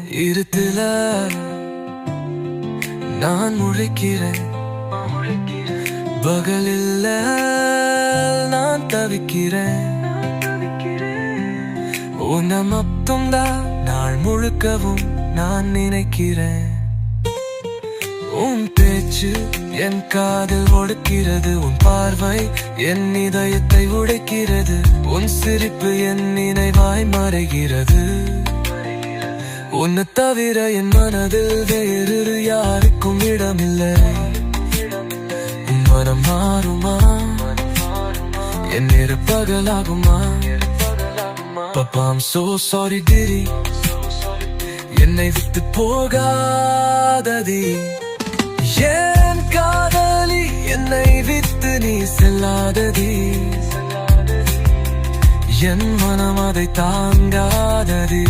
இருட்டுல நான் முழிக்கிறேன், பகலில்ல நான் தவிக்கிறேன். உன்னை மட்டும்தான் நாள் முழுக்கவும் நான் நினைக்கிறேன். உன் பேச்சு என் காதில் ஒடுக்கிறது, உன் பார்வை என் இதயத்தை உடைக்கிறது, உன் சிரிப்பு என் நினைவாய் மறைகிறது. உன்னை தவிர என் மனதில் வேறு யாருக்கும் இடமில்லை. உன் மனம் மாறுமா, என் Nehru பகலாகுமா? Papa, I'm so sorry Diri, என்னை விட்டு போகாதடி. என் காதலி, என்னை விட்டு நீ செல்லாதடி. என் மனம் அதை தாங்காதடி.